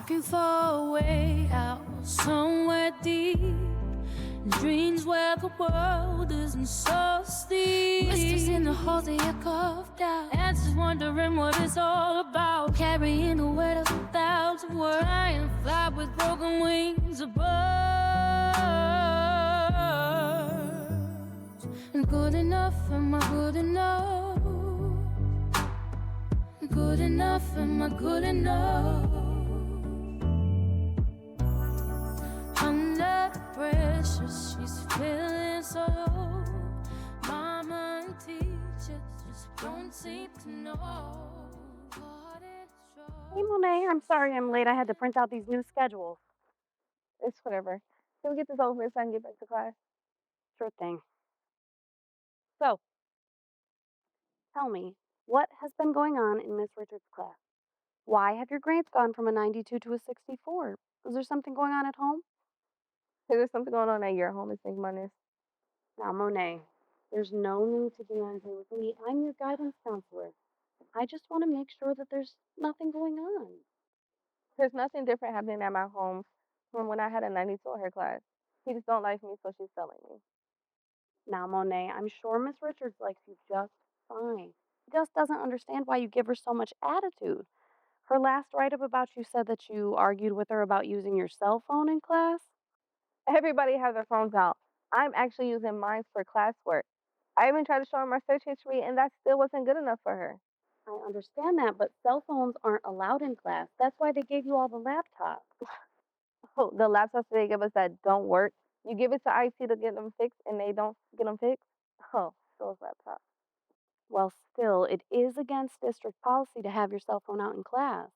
Looking for a way out somewhere deep. Dreams where the world isn't so steep. Whispers in the halls, they echo of doubt. Answers wondering what it's all about. Carrying the weight of 1,000 words. Trying to fly with broken wings above. And good enough, am I good enough? Good enough, am I good enough? Under pressure, she's feeling so low. Mama and teachers just don't seem to know. Hey, Monet, I'm sorry I'm late. I had to print out these new schedules. It's whatever. Can we get this over with so I can get back to class? Sure thing. So, tell me, what has been going on in Miss Richards' class? Why have your grades gone from a 92 to a 64? Is there something going on at home? Is there something going on at your home, Miss McManus? Now, Monet, there's no need to be angry with me. I'm your guidance counselor. I just want to make sure that there's nothing going on. There's nothing different happening at my home from when I had a 92 in her class. She just don't like me, so she's telling me. Now, Monet, I'm sure Miss Richards likes you just fine. She just doesn't understand why you give her so much attitude. Her last write up about you said that you argued with her about using your cell phone in class. Everybody has their phones out. I'm actually using mine for classwork. I even tried to show her my search history, and that still wasn't good enough for her. I understand that, but cell phones aren't allowed in class. That's why they gave you all the laptops. Oh, the laptops they give us that don't work, you give it to IT to get them fixed, and they don't get them fixed? Oh, those laptops. Well, still, it is against district policy to have your cell phone out in class.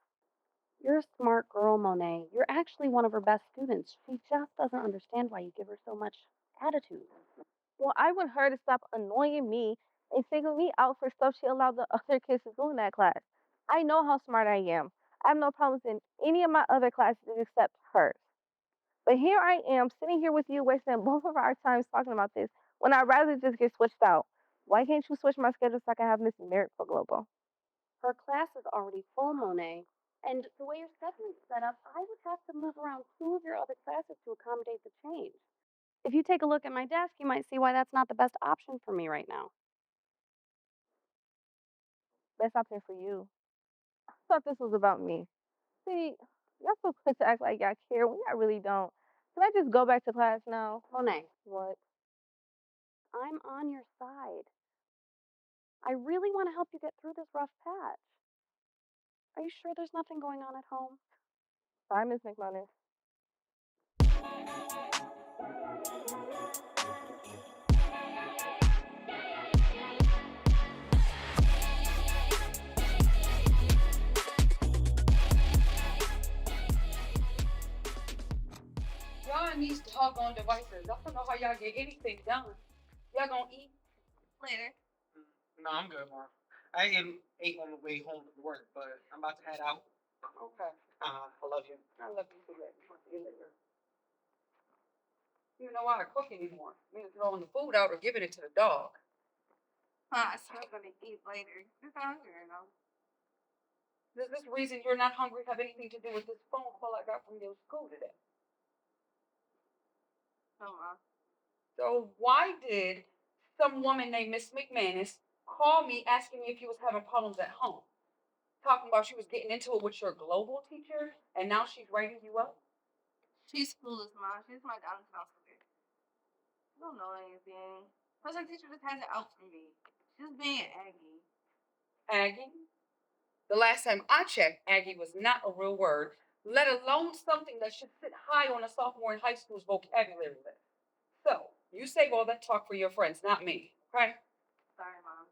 You're a smart girl, Monet. You're actually one of her best students. She just doesn't understand why you give her so much attitude. Well, I want her to stop annoying me and singling me out for stuff she allowed the other kids to do in that class. I know how smart I am. I have no problems in any of my other classes except hers. But here I am sitting here with you wasting both of our times talking about this when I'd rather just get switched out. Why can't you switch my schedule so I can have Miss Merritt for Global? Her class is already full, Monet. And the way your schedule is set up, I would have to move around two of your other classes to accommodate the change. If you take a look at my desk, you might see why that's not the best option for me right now. Best option for you. I thought this was about me. See, y'all so quick to act like y'all care when y'all really don't. Can I just go back to class now? Monet, What? I'm on your side. I really want to help you get through this rough patch. Are you sure there's nothing going on at home? Bye, Miss McManus. Y'all and these doggone devices. I don't know how y'all get anything done. Y'all gonna eat later? No, I'm good, Mom. I ate on the way home from work, but I'm about to head out. Okay. I love you. I love you too. I'll see you later. You know why I cook anymore? I'm either throwing the food out or giving it to the dog. I'm gonna eat later. Just hungry, you know. Does this reason you're not hungry have anything to do with this phone call I got from your school today? Oh, Mom. So why did some woman named Miss McManus call me asking me if you was having problems at home? Talking about she was getting into it with your global teacher, and now she's writing you up? She's clueless, Mom. She's my guidance counselor. I don't know anything. Plus, her teacher just has it out for me. She's being Aggie. Aggie? The last time I checked, Aggie was not a real word, let alone something that should sit high on a sophomore in high school's vocabulary list. So, you save all that talk for your friends, not me, okay? Sorry, Mom.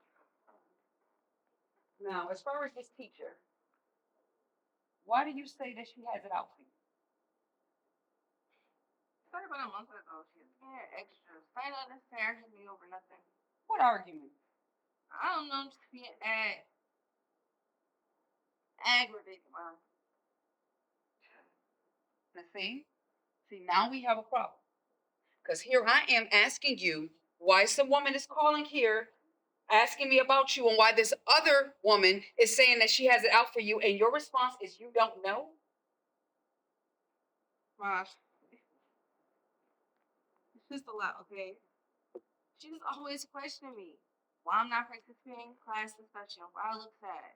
Now, as far as this teacher, why do you say that she has it out for you? Sorry about a month ago. She was being extra. Saying unnecessary to me over nothing. What argument? I don't know. Just being aggravated, Mom. Now, see, now we have a problem. Because here I am asking you why some woman is calling here, asking me about you, and why this other woman is saying that she has it out for you, and your response is you don't know? Ma, it's just a lot, okay? She just always questioning me. Why I'm not participating in class discussion, why I look sad.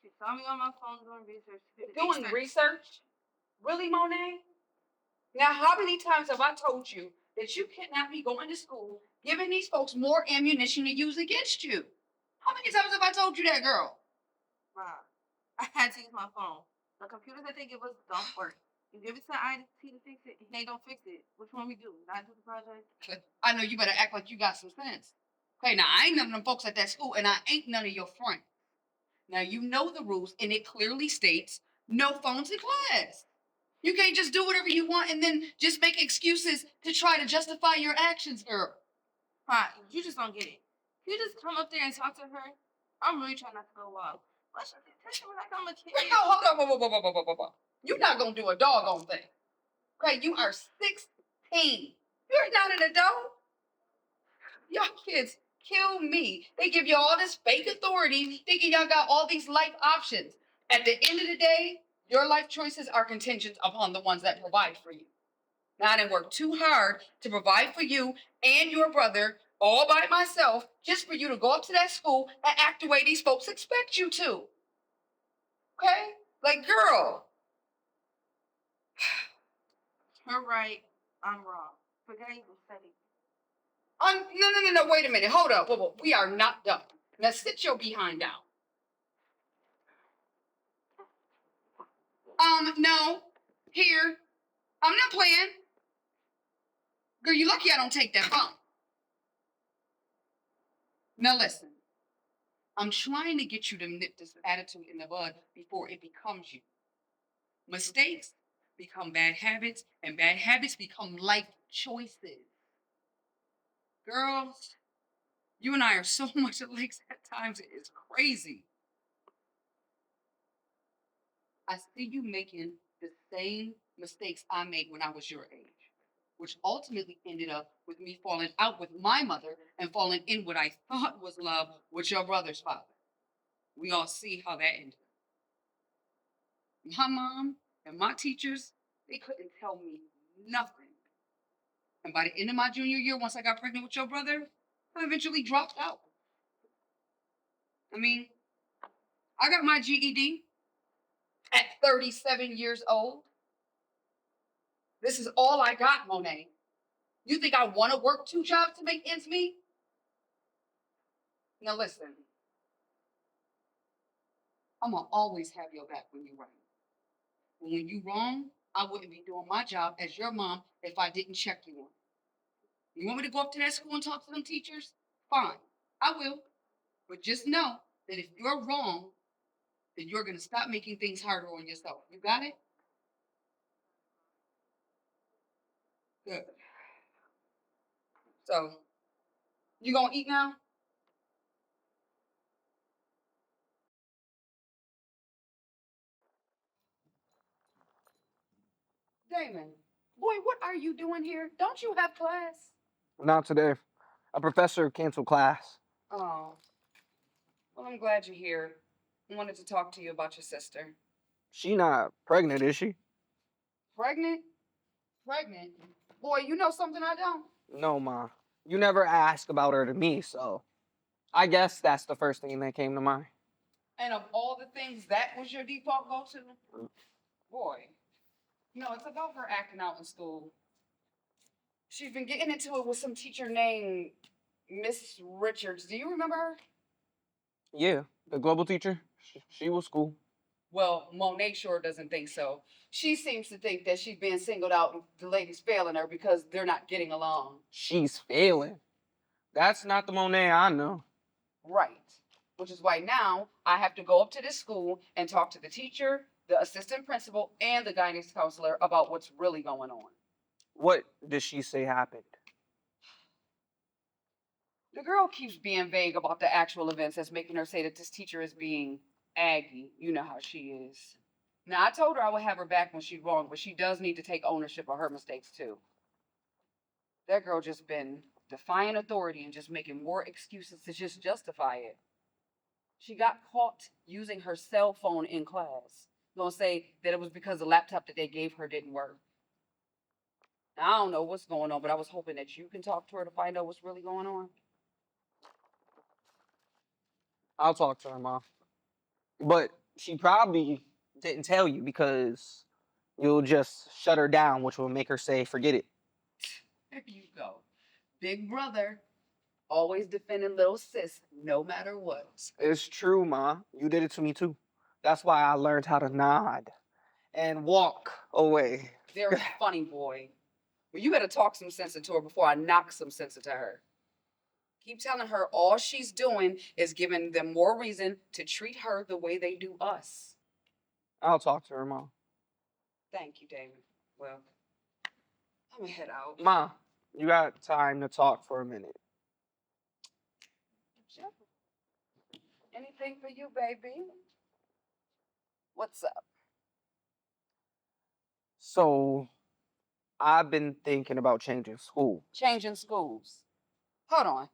She saw me on my phone doing research. Doing research? Really, Monet? Now, how many times have I told you that you cannot be going to school giving these folks more ammunition to use against you? How many times have I told you that, girl? Ma, I had to use my phone. The computers that they give us don't work. You give it to IT to fix it, and they don't fix it. Which one we do? Not do the project? I know you better act like you got some sense. Okay, now I ain't none of them folks at that school, and I ain't none of your friends. Now you know the rules, and it clearly states no phones in class. You can't just do whatever you want and then just make excuses to try to justify your actions, girl. Ma, you just don't get it. You just come up there and talk to her. I'm really trying not to go wild. But she testing me like I'm a kid. No, hold on, whoa. You're not gonna do a doggone thing. Okay, you are 16. You're not an adult. Y'all kids kill me. They give you all this fake authority, thinking y'all got all these life options. At the end of the day, your life choices are contingent upon the ones that provide for you. Now, I didn't work too hard to provide for you and your brother all by myself just for you to go up to that school and act the way these folks expect you to. Okay? Like, girl. Her right, I'm wrong. Forget I even said it. No, wait a minute. Hold up. Whoa. We are not done. Now, sit your behind down. No. Here. I'm not playing. Girl, you lucky I don't take that phone. Now, listen. I'm trying to get you to nip this attitude in the bud before it becomes you. Mistakes become bad habits, and bad habits become life choices. Girls, you and I are so much alike at times, it is crazy. I see you making the same mistakes I made when I was your age, which ultimately ended up with me falling out with my mother and falling in what I thought was love with your brother's father. We all see how that ended. My mom and my teachers, they couldn't tell me nothing. And by the end of my junior year, once I got pregnant with your brother, I eventually dropped out. I mean, I got my GED at 37 years old. This is all I got, Monet. You think I want to work 2 jobs to make ends meet? Now listen, I'm going to always have your back when you're right. And when you're wrong, I wouldn't be doing my job as your mom if I didn't check you on it. You want me to go up to that school and talk to them teachers? Fine, I will. But just know that if you're wrong, then you're going to stop making things harder on yourself. You got it? Good. So, you going to eat now? Damon, boy, what are you doing here? Don't you have class? Not today. A professor canceled class. Oh, well, I'm glad you're here. I wanted to talk to you about your sister. She not pregnant, is she? Pregnant? Pregnant? Boy, you know something I don't. No, Ma. You never asked about her to me, so I guess that's the first thing that came to mind. And of all the things, that was your default go-to? Boy, no, it's about her acting out in school. She's been getting into it with some teacher named Miss Richards. Do you remember her? Yeah, the global teacher. She was cool. Well, Monet sure doesn't think so. She seems to think that she's being singled out and the ladies failing her because they're not getting along. She's failing. That's not the Monet I know. Right. Which is why now I have to go up to this school and talk to the teacher, the assistant principal, and the guidance counselor about what's really going on. What did she say happened? The girl keeps being vague about the actual events that's making her say that this teacher is being Aggie. You know how she is. Now, I told her I would have her back when she's wrong, but she does need to take ownership of her mistakes, too. That girl just been defying authority and just making more excuses to just justify it. She got caught using her cell phone in class. Gonna say that it was because the laptop that they gave her didn't work. I don't know what's going on, but I was hoping that you can talk to her to find out what's really going on. I'll talk to her, Mom. But she probably didn't tell you because you'll just shut her down, which will make her say, forget it. There you go. Big brother, always defending little sis, no matter what. It's true, Ma. You did it to me too. That's why I learned how to nod and walk away. Very funny, boy. Well, you better talk some sense into her before I knock some sense into her. Keep telling her all she's doing is giving them more reason to treat her the way they do us. I'll talk to her, Mom. Thank you, Damon. Well, I'm gonna head out. Ma, you got time to talk for a minute. Sure. Anything for you, baby? What's up? So, I've been thinking about changing school. Changing schools. Hold on.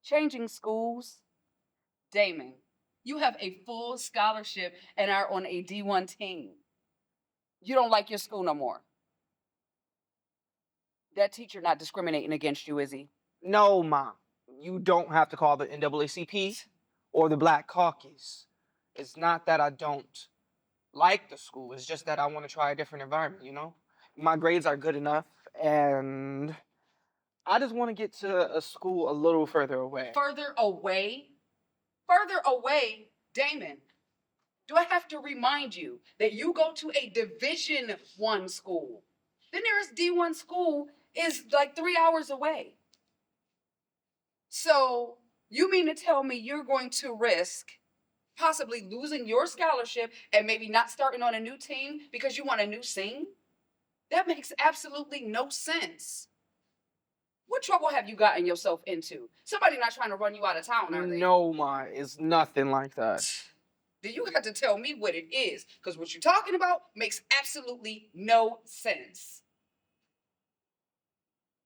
Changing schools? Damon, you have a full scholarship and are on a D1 team. You don't like your school no more. That teacher not discriminating against you, is he? No, Mom. You don't have to call the NAACP or the Black Caucus. It's not that I don't like the school. It's just that I want to try a different environment, you know? My grades are good enough, and I just want to get to a school a little further away. Further away? Further away, Damon. Do I have to remind you that you go to a Division I school? The nearest D1 school is like 3 hours away. So you mean to tell me you're going to risk possibly losing your scholarship and maybe not starting on a new team because you want a new scene? That makes absolutely no sense. What trouble have you gotten yourself into? Somebody not trying to run you out of town, are they? No, Ma, it's nothing like that. Then you got to tell me what it is, because what you're talking about makes absolutely no sense.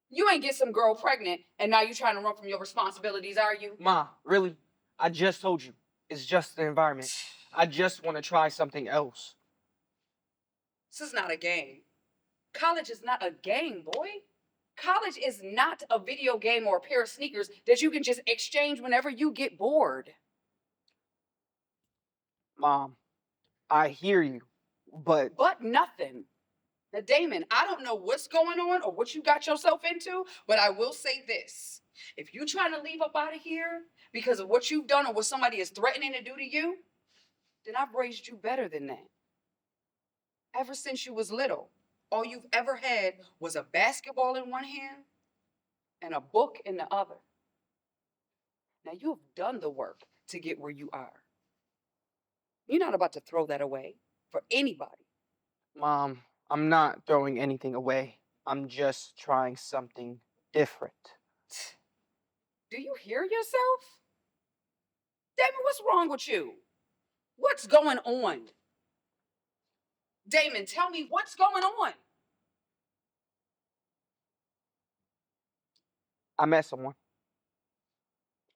You ain't get some girl pregnant, and now you're trying to run from your responsibilities, are you? Ma, really? I just told you. It's just the environment. I just want to try something else. This is not a game. College is not a game, boy. College is not a video game or a pair of sneakers that you can just exchange whenever you get bored. Mom, I hear you, but... But nothing. Now, Damon, I don't know what's going on or what you got yourself into, but I will say this. If you're trying to leave up out of here because of what you've done or what somebody is threatening to do to you, then I've raised you better than that. Ever since you was little, all you've ever had was a basketball in one hand and a book in the other. Now, you have done the work to get where you are. You're not about to throw that away for anybody. Mom, I'm not throwing anything away. I'm just trying something different. Do you hear yourself? Damon, what's wrong with you? What's going on? Damon, tell me what's going on. I met someone.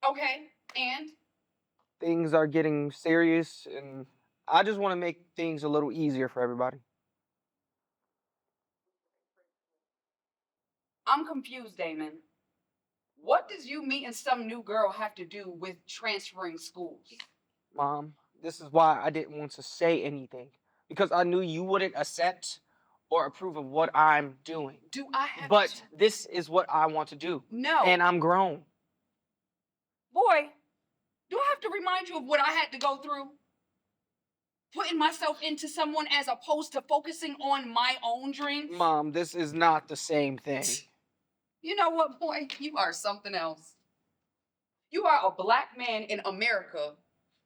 Okay, and? Things are getting serious, and I just want to make things a little easier for everybody. I'm confused, Damon. What does you meeting some new girl have to do with transferring schools? Mom, this is why I didn't want to say anything. Because I knew you wouldn't accept or approve of what I'm doing. Do I have But to? this is what I want to do. No. And I'm grown. Boy, do I have to remind you of what I had to go through? Putting myself into someone as opposed to focusing on my own dreams? Mom, this is not the same thing. You know what, boy? You are something else. You are a black man in America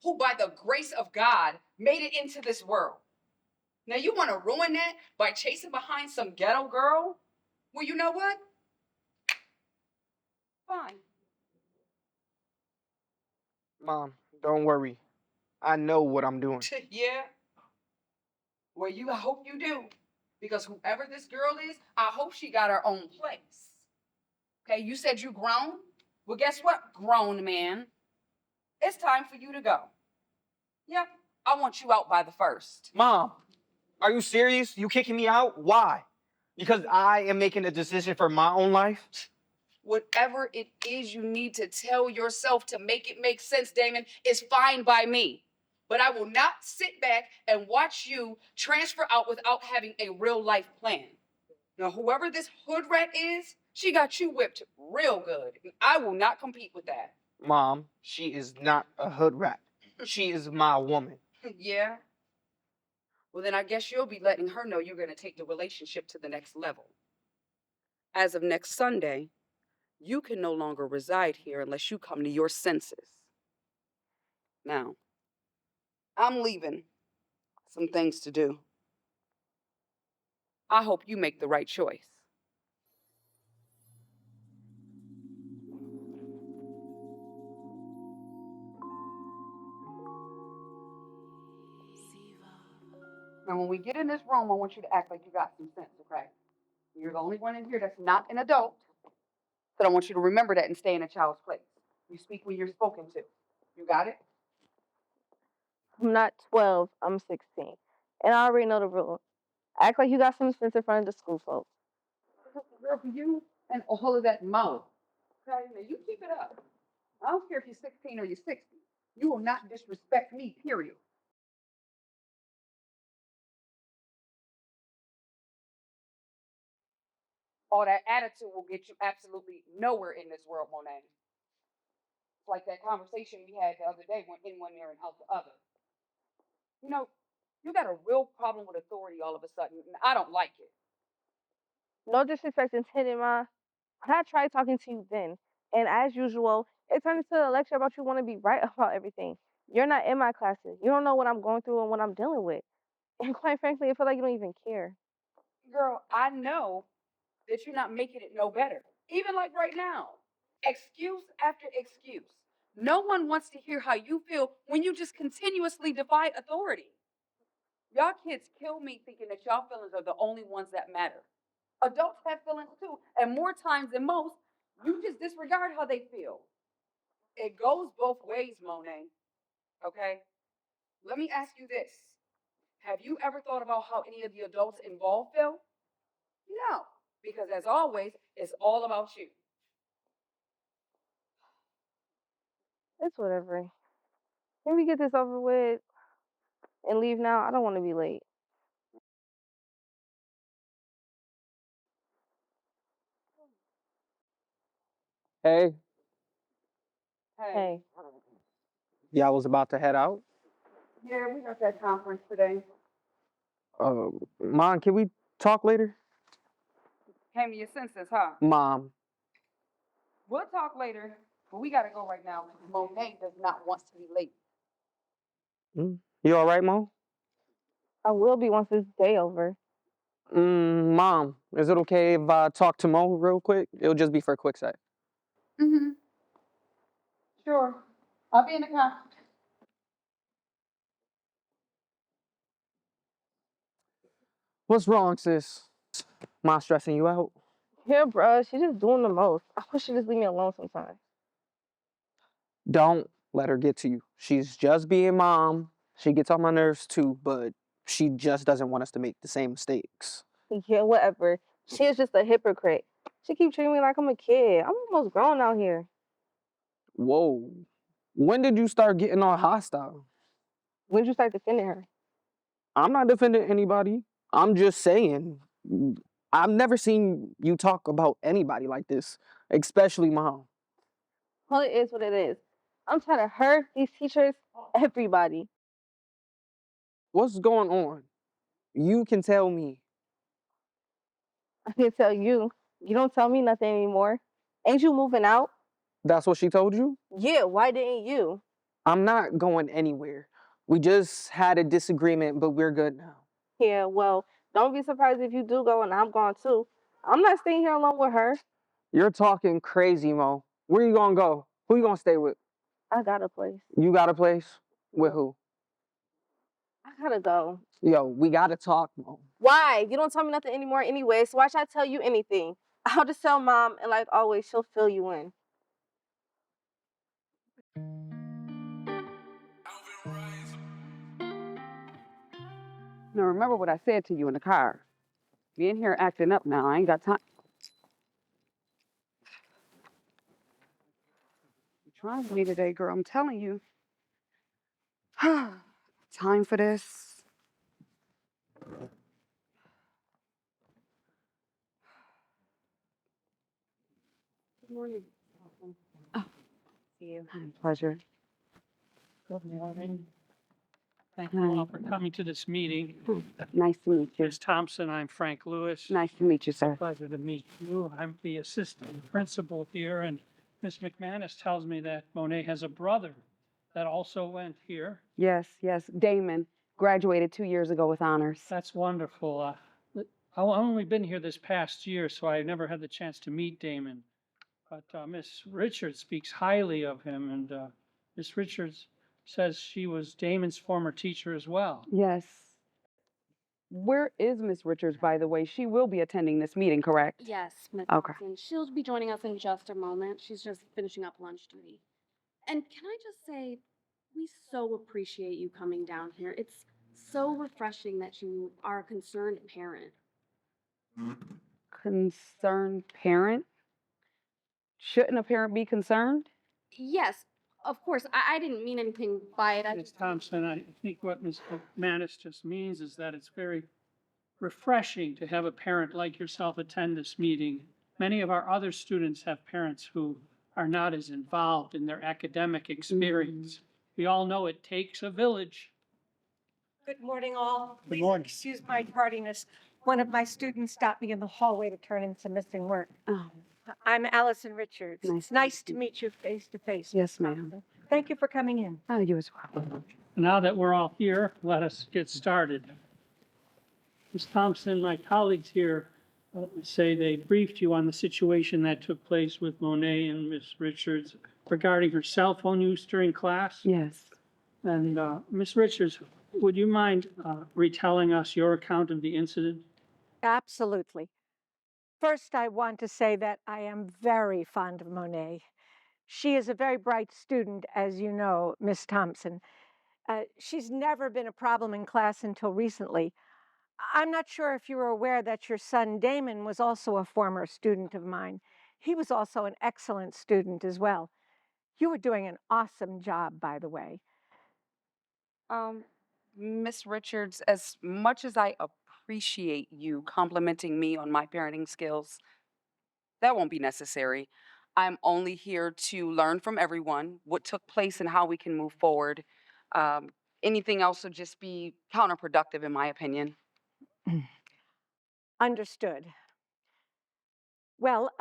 who, by the grace of God, made it into this world. Now, you want to ruin that by chasing behind some ghetto girl? Well, you know what? Fine. Mom, don't worry. I know what I'm doing. Yeah? Well, I hope you do. Because whoever this girl is, I hope she got her own place. Okay, you said you grown? Well, guess what, grown man? It's time for you to go. Yep, I want you out by the 1st. Mom, are you serious? You kicking me out? Why? Because I am making a decision for my own life. Whatever it is you need to tell yourself to make it make sense, Damon, is fine by me. But I will not sit back and watch you transfer out without having a real life plan. Now, whoever this hood rat is, she got you whipped real good. I will not compete with that. Mom, she is not a hood rat. She is my woman. Yeah? Well, then I guess you'll be letting her know you're going to take the relationship to the next level. As of next Sunday, you can no longer reside here unless you come to your senses. Now, I'm leaving. Some things to do. I hope you make the right choice. Now, when we get in this room, I want you to act like you got some sense, okay? You're the only one in here that's not an adult. So I want you to remember that and stay in a child's place. You speak when you're spoken to. You got it? I'm not 12, I'm 16. And I already know the rules. Act like you got some sense in front of the school folks. Girl, for you and all of that mouth. Okay, now you keep it up. I don't care if you're 16 or you're 60. You will not disrespect me, period. All that attitude will get you absolutely nowhere in this world, Monet. It's like that conversation we had the other day when in one ear and out the other. You know, you got a real problem with authority all of a sudden, and I don't like it. No disrespect intended, Ma. But I tried talking to you then. And as usual, it turned into a lecture about you want to be right about everything. You're not in my classes. You don't know what I'm going through and what I'm dealing with. And quite frankly, I feel like you don't even care. Girl, I know that you're not making it no better. Even like right now. Excuse after excuse. No one wants to hear how you feel when you just continuously defy authority. Y'all kids kill me thinking that y'all feelings are the only ones that matter. Adults have feelings too, and more times than most, you just disregard how they feel. It goes both ways, Monet. Okay? Let me ask you this. Have you ever thought about how any of the adults involved feel? No, because as always, it's all about you. It's whatever. Can we get this over with and leave now? I don't want to be late. Hey, Hey. Hey, y'all was about to head out. Yeah, we got that conference today. Mom, can we talk later? Came to your senses, huh? Mom, We'll talk later, but we gotta go right now because Monet does not want to be late. you all right, Mom? I will be once this day over. Mom, is it okay if I talk to Mo real quick? It'll just be for a quick sec. Mm-hmm. Sure. I'll be in the car. What's wrong, sis? Mom stressing you out? Here, bruh, she's just doing the most. I wish she'd just leave me alone sometimes. Don't let her get to you. She's just being mom. She gets on my nerves too, but she just doesn't want us to make the same mistakes. Yeah, whatever. She is just a hypocrite. She keep treating me like I'm a kid. I'm almost grown out here. Whoa. When did you start getting all hostile? When did you start defending her? I'm not defending anybody. I'm just saying. I've never seen you talk about anybody like this, especially mom. Well, it is what it is. I'm tired of her, these teachers, everybody. What's going on? You can tell me. I can tell you. You don't tell me nothing anymore. Ain't you moving out? That's what she told you? Yeah, why didn't you? I'm not going anywhere. We just had a disagreement, but we're good now. Yeah, well, don't be surprised if you do go and I'm gone too. I'm not staying here alone with her. You're talking crazy, Mo. Where you gonna go? Who you gonna stay with? I got a place. You got a place? With who? I gotta go. Yo, we gotta talk, Mo. Why? You don't tell me nothing anymore anyway, so why should I tell you anything? I'll just tell mom, and like always, she'll fill you in. Now remember what I said to you in the car. Be in here acting up now. I ain't got time. You're trying with me today, girl. I'm telling you. Time for this. Good morning. Oh, see you. Pleasure. Good morning. Thank you all for coming to this meeting. Nice to meet you. Ms. Thompson, I'm Frank Lewis. Nice to meet you, sir. Pleasure to meet you. I'm the assistant principal here, and Ms. McManus tells me that Monet has a brother that also went here. Yes, yes. Damon graduated 2 years ago with honors. That's wonderful. I've only been here this past year, so I never had the chance to meet Damon. But Miss Richards speaks highly of him, and Miss Richards says she was Damon's former teacher as well. Yes. Where is Miss Richards, by the way? She will be attending this meeting, correct? Yes, Miss Okay. Thompson. She'll be joining us in just a moment. She's just finishing up lunch duty. And can I just say, we so appreciate you coming down here. It's so refreshing that you are a concerned parent. Concerned parent? Shouldn't a parent be concerned? Yes, of course. I didn't mean anything by it. Ms. Thompson, I think what Ms. McManus just means is that it's very refreshing to have a parent like yourself attend this meeting. Many of our other students have parents who are not as involved in their academic experience. We all know it takes a village. Good morning, all. Good morning. Excuse my tardiness. One of my students stopped me in the hallway to turn in some missing work. Oh, I'm Allison Richards. Nice It's to nice meet to meet you face to face. yes, Ms. ma'am. Thompson. Thank you for coming in. Oh, you as well. Now that we're all here, let us get started. Ms. Thompson, my colleagues here say they briefed you on the situation that took place with Monet and Ms. Richards regarding her cell phone use during class. Yes. And Ms. Richards, would you mind retelling us your account of the incident? Absolutely. First, I want to say that I am very fond of Monet. She is a very bright student, as you know, Miss Thompson. She's never been a problem in class until recently. I'm not sure if you were aware that your son Damon was also a former student of mine. He was also an excellent student as well. You were doing an awesome job, by the way. Miss Richards, as much as I appreciate you complimenting me on my parenting skills, that won't be necessary. I'm only here to learn from everyone what took place and how we can move forward. Um, Anything else would just be counterproductive, in my opinion. Understood. Well,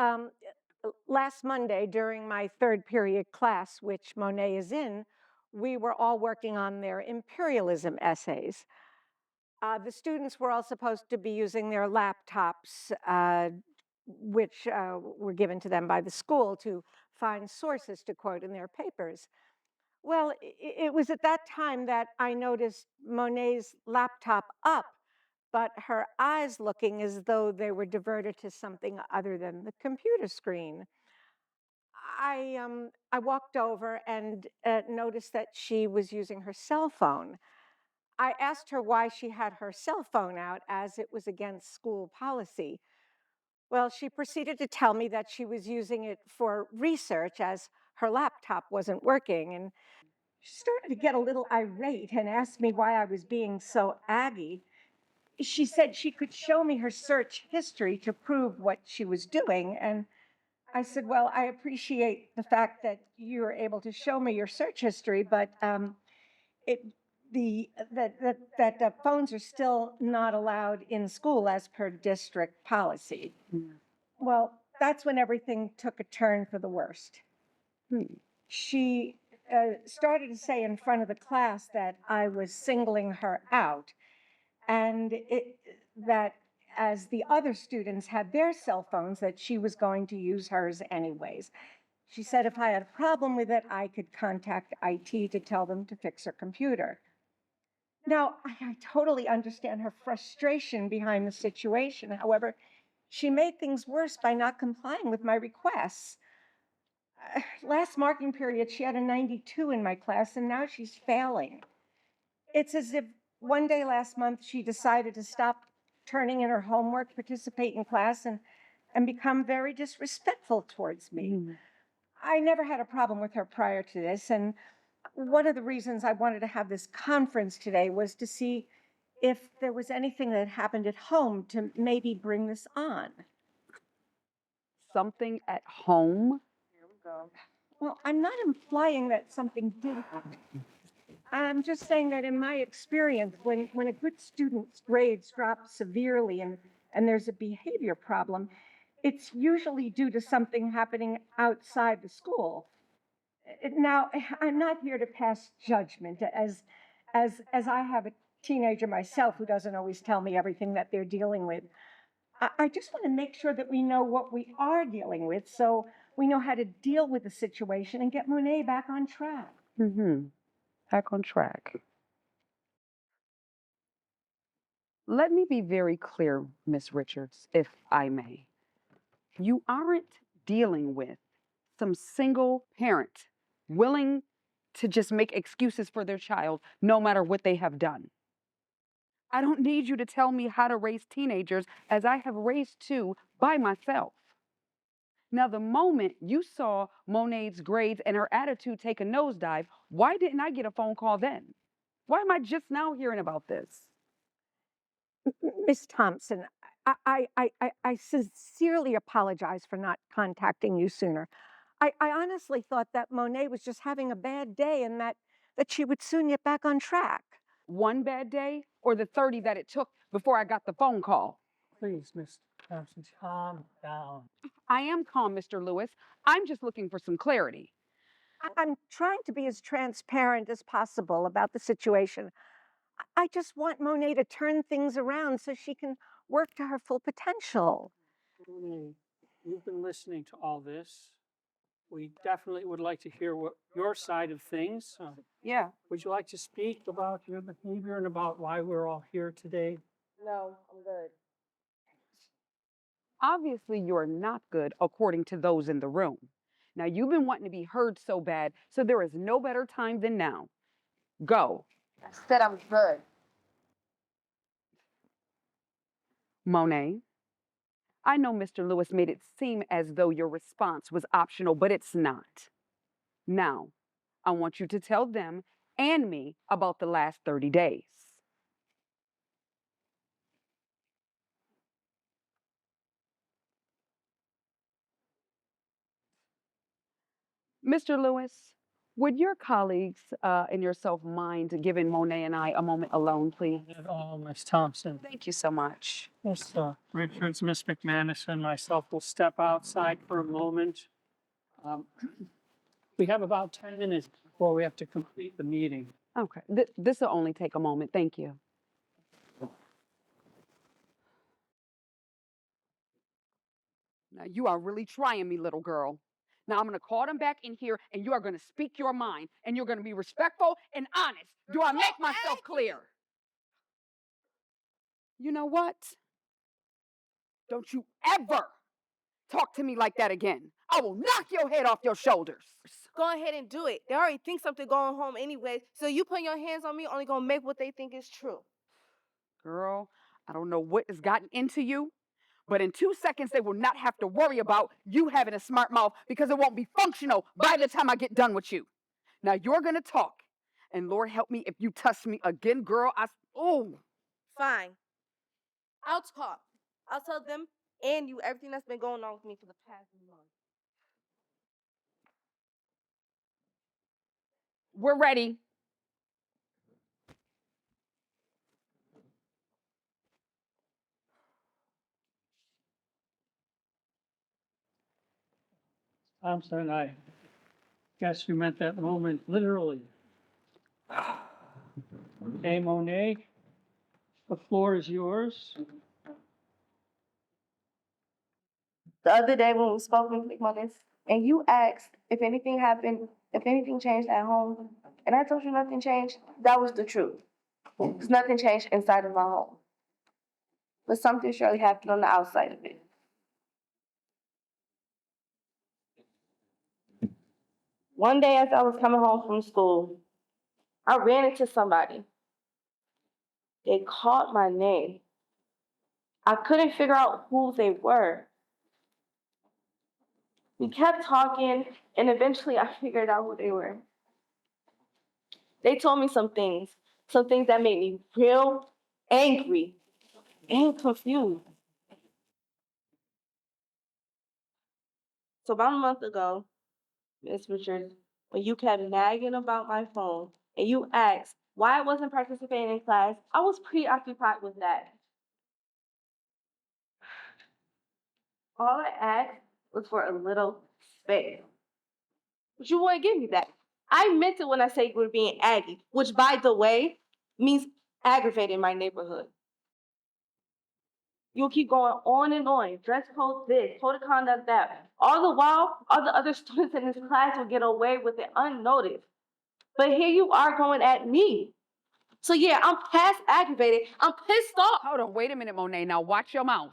last Monday during my third period class, which Monet is in, we were all working on their imperialism essays. The students were all supposed to be using their laptops, which were given to them by the school to find sources to quote in their papers. Well, it was at that time that I noticed Monet's laptop up, but her eyes looking as though they were diverted to something other than the computer screen. I walked over and noticed that she was using her cell phone. I asked her why she had her cell phone out, as it was against school policy. Well, she proceeded to tell me that she was using it for research as her laptop wasn't working. And she started to get a little irate and asked me why I was being so aggy. She said she could show me her search history to prove what she was doing. And I said, well, I appreciate the fact that you're able to show me your search history, but phones are still not allowed in school as per district policy. Well, that's when everything took a turn for the worst. She started to say in front of the class that I was singling her out, and that as the other students had their cell phones, that she was going to use hers anyways. She said if I had a problem with it, I could contact IT to tell them to fix her computer. Now, I totally understand her frustration behind the situation. However, she made things worse by not complying with my requests. Last marking period, she had a 92 in my class, and now she's failing. It's as if one day last month she decided to stop turning in her homework, participate in class, and become very disrespectful towards me. I never had a problem with her prior to this, and one of the reasons I wanted to have this conference today was to see if there was anything that happened at home to maybe bring this on. Something at home? Well, I'm not implying that something did happen. I'm just saying that in my experience, when a good student's grades drop severely and there's a behavior problem, it's usually due to something happening outside the school. Now, I'm not here to pass judgment, as I have a teenager myself who doesn't always tell me everything that they're dealing with. I just want to make sure that we know what we are dealing with, so we know how to deal with the situation and get Monet back on track. Back on track. Let me be very clear, Miss Richards, if I may. You aren't dealing with some single parent willing to just make excuses for their child no matter what they have done. I don't need you to tell me how to raise teenagers, as I have raised two by myself. Now, the moment you saw Monet's grades and her attitude take a nosedive, why didn't I get a phone call then? Why am I just now hearing about this? Miss Thompson, I sincerely apologize for not contacting you sooner. I honestly thought that Monet was just having a bad day and that she would soon get back on track. One bad day or the 30 that it took before I got the phone call? Please, Miss Thompson, calm down. I am calm, Mr. Lewis. I'm just looking for some clarity. I'm trying to be as transparent as possible about the situation. I just want Monet to turn things around so she can work to her full potential. Monet, you've been listening to all this. We definitely would like to hear what your side of things. Yeah. Would you like to speak about your behavior and about why we're all here today? No, I'm good. Obviously, you're not good according to those in the room. Now, you've been wanting to be heard so bad, so there is no better time than now. Go. I said I'm good. Monet, I know Mr. Lewis made it seem as though your response was optional, but it's not. Now, I want you to tell them and me about the last 30 days. Mr. Lewis, would your colleagues and yourself mind giving Monet and I a moment alone, please? Not at all, Miss Thompson. Thank you so much. Miss Richards, Miss McManus, and myself will step outside for a moment. We have about 10 minutes before we have to complete the meeting. Okay, this will only take a moment. Thank you. Now, you are really trying me, little girl. Now, I'm going to call them back in here, and you are going to speak your mind, and you're going to be respectful and honest. Do I make myself clear? You know what? Don't you ever talk to me like that again. I will knock your head off your shoulders. Go ahead and do it. They already think something going home anyway, so you putting your hands on me only gonna make what they think is true. Girl, I don't know what has gotten into you, but in 2 seconds, they will not have to worry about you having a smart mouth because it won't be functional by the time I get done with you. Now, you're going to talk, and Lord help me if you touch me again, girl. Oh. Fine. I'll talk. I'll tell them and you everything that's been going on with me for the past month. We're ready. Thompson, I guess you meant that moment literally. Okay, Monet, the floor is yours. The other day when we spoke on this, and you asked if anything happened, if anything changed at home, and I told you nothing changed, that was the truth. Because nothing changed inside of my home. But something surely happened on the outside of it. One day as I was coming home from school, I ran into somebody. They called my name. I couldn't figure out who they were. We kept talking, and eventually I figured out who they were. They told me some things that made me real angry and confused. So about a month ago, Miss Richards, when you kept nagging about my phone and you asked why I wasn't participating in class, I was preoccupied with that. All I asked was for a little space. But you wouldn't give me that. I meant it when I said you were being aggy, which by the way means aggravating my neighborhood. You'll keep going on and on. Dress code this, code of conduct that. All the while, all the other students in this class will get away with it unnoticed. But here you are going at me. So yeah, I'm past aggravated. I'm pissed off. Hold on, wait a minute, Monet. Now watch your mouth.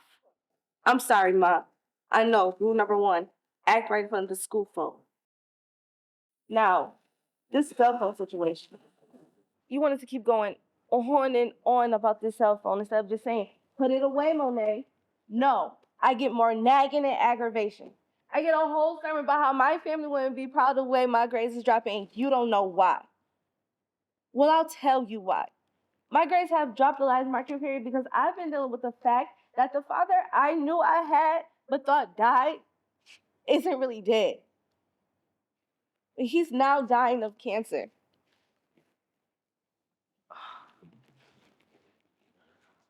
I'm sorry, Ma. I know, rule number 1, act right in front of the school phone. Now, this cell phone situation. You wanted to keep going on and on about this cell phone instead of just saying, put it away, Monet. No, I get more nagging and aggravation. I get a whole sermon about how my family wouldn't be proud of the way my grades is dropping, and you don't know why. Well, I'll tell you why. My grades have dropped the last marking period because I've been dealing with the fact that the father I knew I had but thought died isn't really dead. He's now dying of cancer.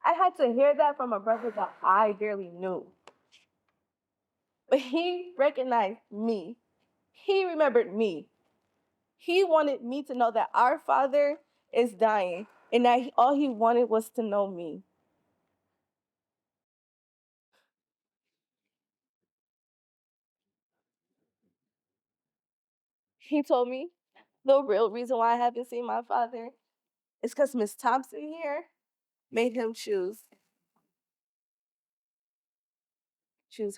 I had to hear that from a brother that I barely knew. But he recognized me. He remembered me. He wanted me to know that our father is dying and that all he wanted was to know me. He told me the real reason why I haven't seen my father is because Miss Thompson here made him choose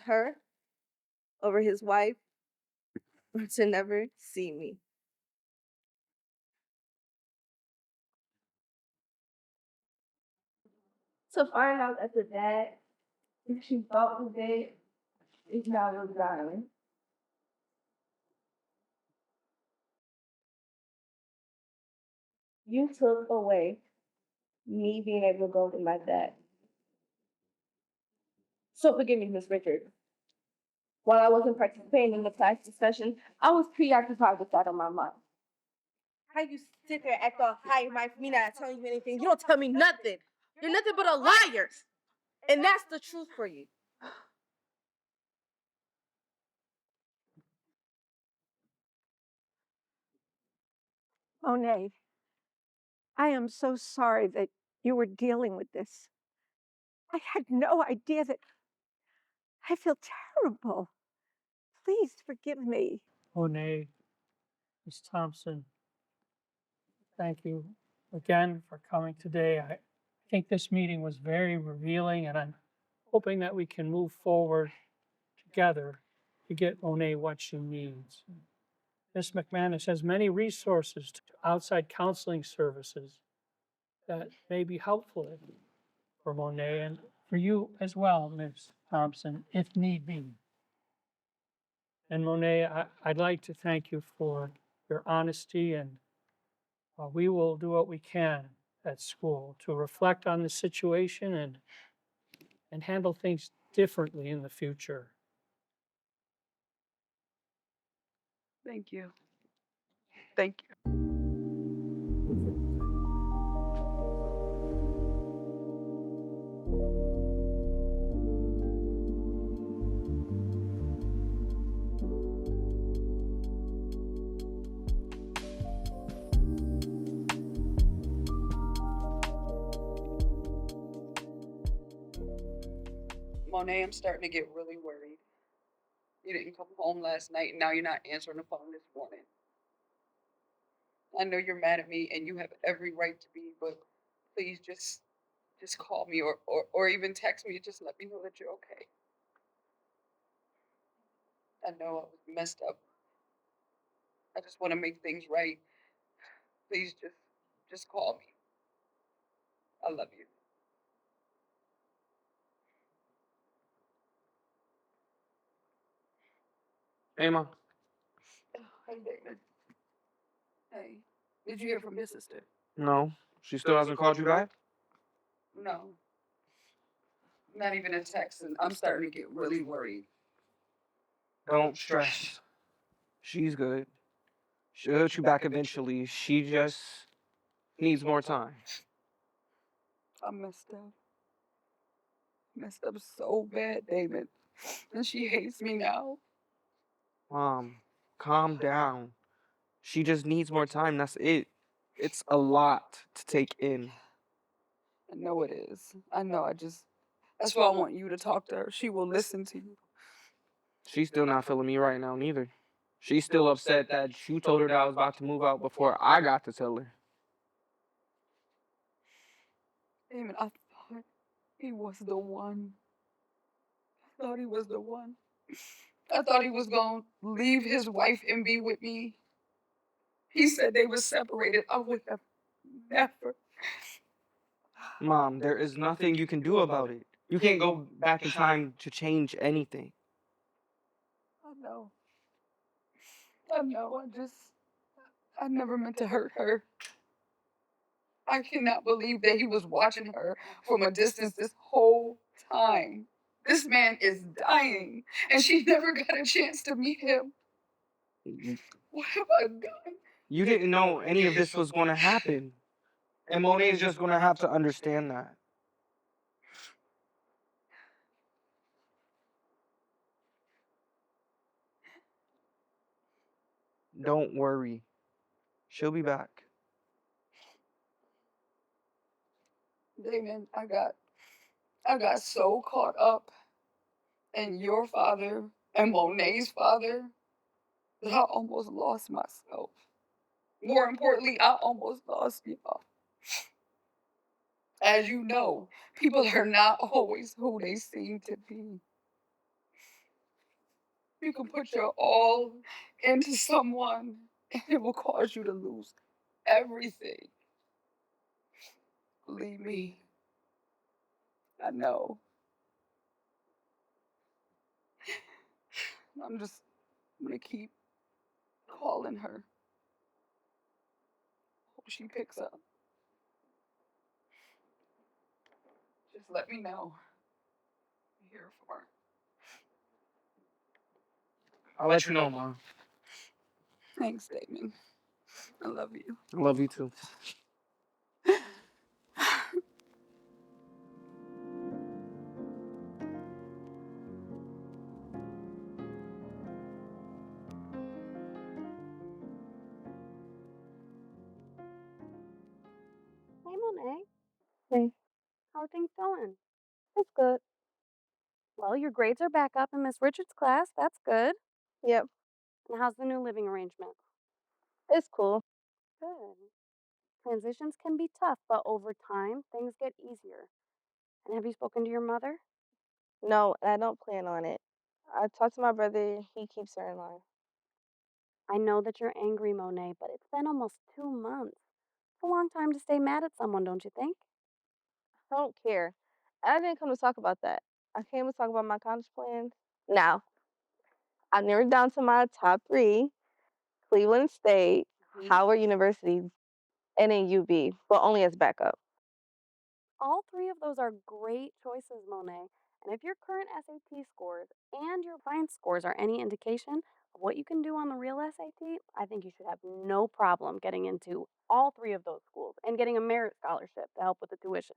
her over his wife or to never see me. To find out that the dad that she thought was dead is now really dying. You took away me being able to go to my dad. So forgive me, Miss Richard. While I wasn't participating in the class discussion, I was preoccupied with that on my mind. How you sit there and act all high and mighty for me not telling you anything? You don't tell me nothing. You're nothing but a liar. And that's the truth for you. Monet, I am so sorry that you were dealing with this. I had no idea that I feel terrible. Please forgive me. Monet, Ms. Thompson, thank you again for coming today. I think this meeting was very revealing, and I'm hoping that we can move forward together to get Monet what she needs. Ms. McManus has many resources to outside counseling services that may be helpful for Monet and for you as well, Ms. Thompson, if need be. And Monet, I'd like to thank you for your honesty, and we will do what we can at school to reflect on the situation and handle things differently in the future. Thank you. Thank you. Monet, I'm starting to get really worried. You didn't come home last night, and now you're not answering the phone this morning. I know you're mad at me, and you have every right to be, but please just call me or even text me. Just let me know that you're okay. I know I was messed up. I just want to make things right. Please just call me. I love you. Hey, Ma. Hey, David. Hey, did you hear from your sister? No, she still hasn't called you back? No, not even a text, and I'm starting to get really worried. Don't stress. She's good. She'll hit you back eventually. She just needs more time. I messed up. Messed up so bad, David. And she hates me now. Mom, calm down. She just needs more time. That's it. It's a lot to take in. I know it is. I know. That's why I want you to talk to her. She will listen to you. She's still not feeling me right now, neither. She's still upset that you told her that I was about to move out before I got to tell her. David, I thought he was the one. I thought he was the one. I thought he was going to leave his wife and be with me. He said they were separated. I would have never. Mom, there is nothing you can do about it. You can't go back in time to change anything. I know. I know. I never meant to hurt her. I cannot believe that he was watching her from a distance this whole time. This man is dying, and she never got a chance to meet him. What have I done? You didn't know any of this was going to happen. And Monet is just going to have to understand that. Don't worry. She'll be back. Damon, I got so caught up in your father and Monet's father that I almost lost myself. More importantly, I almost lost y'all. As you know, people are not always who they seem to be. You can put your all into someone and it will cause you to lose everything. Believe me, I know. I'm just gonna keep calling her. Hope she picks up. Just let me know. I'm here for her. I'll let you know, Mom. Thanks, Damon. I love you. I love you too. Hey, Monet. Hey, How are things going? it's good. Well, your grades are back up in Miss Richards' class. That's good. Yep, And how's the new living arrangement? it's cool. Good. Transitions can be tough, but over time, things get easier. And have you spoken to your mother? No, I don't plan on it. I talked to my brother. He keeps her in line. I know that you're angry, Monet, but it's been almost 2 months. It's a long time to stay mad at someone, don't you think? I don't care. I didn't come to talk about that. I came to talk about my college plans. Now, I narrowed down to my top three: Cleveland State, Howard University, and then UB, but only as backup. All three of those are great choices, Monet. And if your current SAT scores and your science scores are any indication of what you can do on the real SAT, I think you should have no problem getting into all three of those schools and getting a merit scholarship to help with the tuition.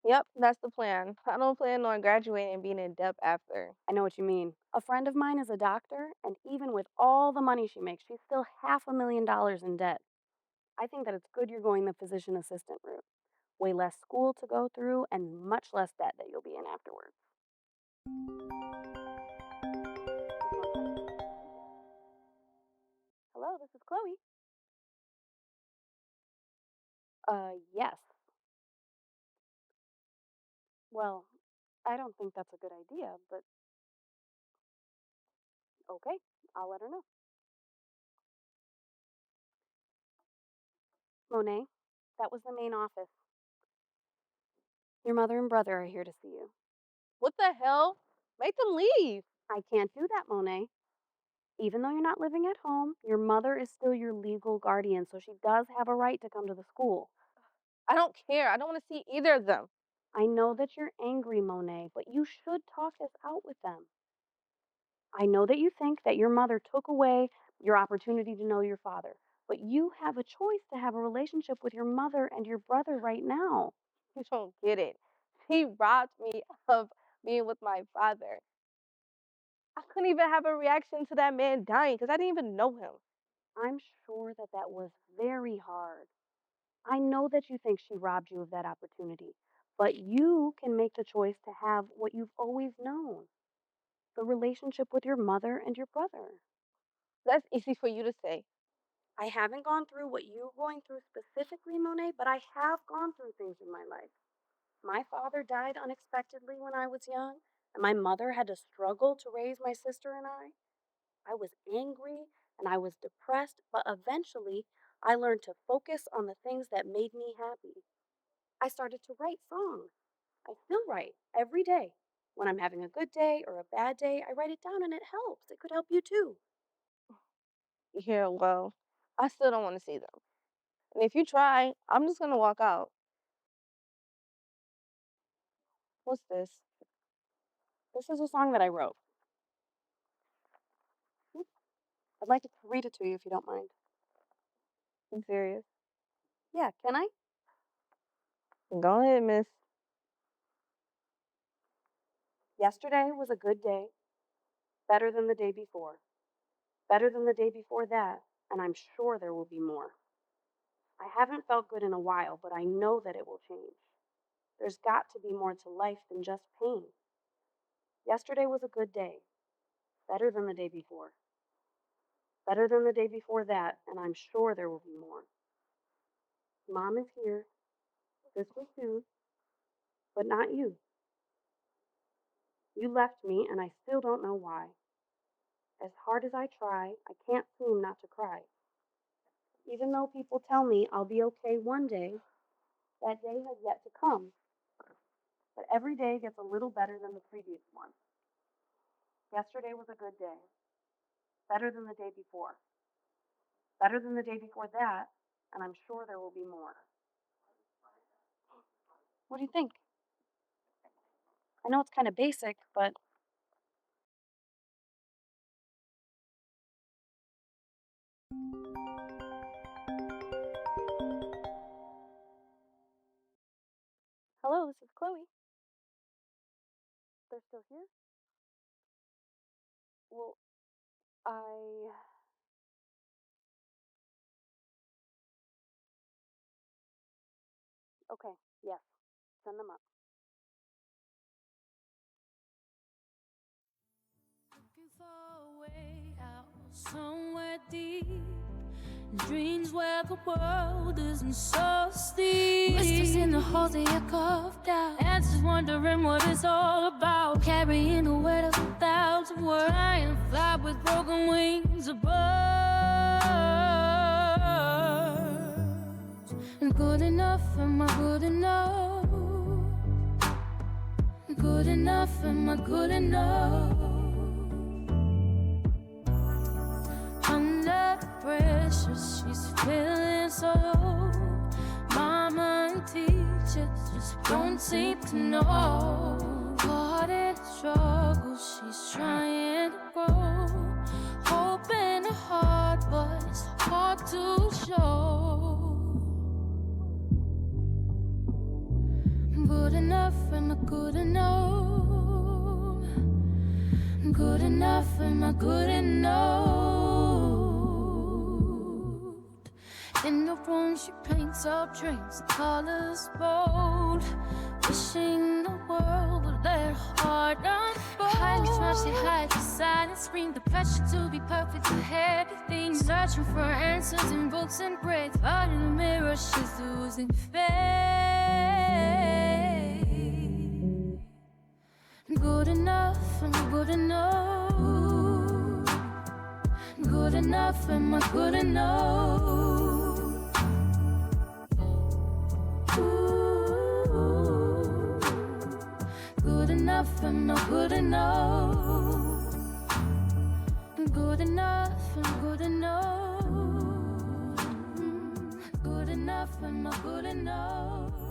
Yep, that's the plan. I don't plan on graduating and being in debt after. I know what you mean. A friend of mine is a doctor, and even with all the money she makes, she's still $500,000 in debt. I think that it's good you're going the physician assistant route. Way less school to go through and much less debt that you'll be in afterwards. Hello, this is Chloe. Yes. Well, I don't think that's a good idea, but okay, I'll let her know. Monet, that was the main office. Your mother and brother are here to see you. What the hell? Make them leave. I can't do that, Monet. Even though you're not living at home, your mother is still your legal guardian, so she does have a right to come to the school. I don't care. I don't want to see either of them. I know that you're angry, Monet, but you should talk this out with them. I know that you think that your mother took away your opportunity to know your father, but you have a choice to have a relationship with your mother and your brother right now. You don't get it. She robbed me of being with my father. I couldn't even have a reaction to that man dying because I didn't even know him. I'm sure that that was very hard. I know that you think she robbed you of that opportunity, but you can make the choice to have what you've always known, the relationship with your mother and your brother. That's easy for you to say. I haven't gone through what you're going through specifically, Monet, but I have gone through things in my life. My father died unexpectedly when I was young, and my mother had to struggle to raise my sister and I. I was angry and I was depressed, but eventually I learned to focus on the things that made me happy. I started to write songs. I still write every day. When I'm having a good day or a bad day, I write it down and it helps. It could help you too. Yeah, well, I still don't want to see them. And if you try, I'm just going to walk out. What's this? This is a song that I wrote. I'd like to read it to you if you don't mind. You serious? Yeah, can I? Go ahead, miss. Yesterday was a good day, better than the day before, better than the day before that, and I'm sure there will be more. I haven't felt good in a while, but I know that it will change. There's got to be more to life than just pain. Yesterday was a good day, better than the day before, better than the day before that, and I'm sure there will be more. Mom is here, sister too, but not you. You left me, and I still don't know why. As hard as I try, I can't seem not to cry. Even though people tell me I'll be okay one day, that day has yet to come. But every day gets a little better than the previous one. Yesterday was a good day, better than the day before, better than the day before that, and I'm sure there will be more. What do you think? I know it's kind of basic, but hello, this is Chloe. They're still here? Well, I. Okay, yes, send them up. Looking for a way out somewhere deep. Dreams where the world isn't so steep. Whispers in the halls they echoed out. Answers wondering what it's all about. Carrying the weight of 1,000 words. Flying fly with broken wings above. And good enough, am I good enough? Good enough, am I good enough? Under pressure, she's feeling so low. Mama and teachers just don't seem to know. Caught in struggle, she's trying to grow. Hoping to heart, but it's hard to show. Good enough, am I good enough? Good enough, am I good enough? In the room she paints up dreams, colors bold. Wishing the world would let her heart unfold. Hiding trying, she hides the silence, scream the pressure to be perfect for everything. Searching for answers in books and breaks. Out in the mirror, she's losing faith. Good enough, am I good enough? Good enough, am I good enough? Ooh, good enough, am I good enough? Good enough. good enough? Good enough, am I good enough?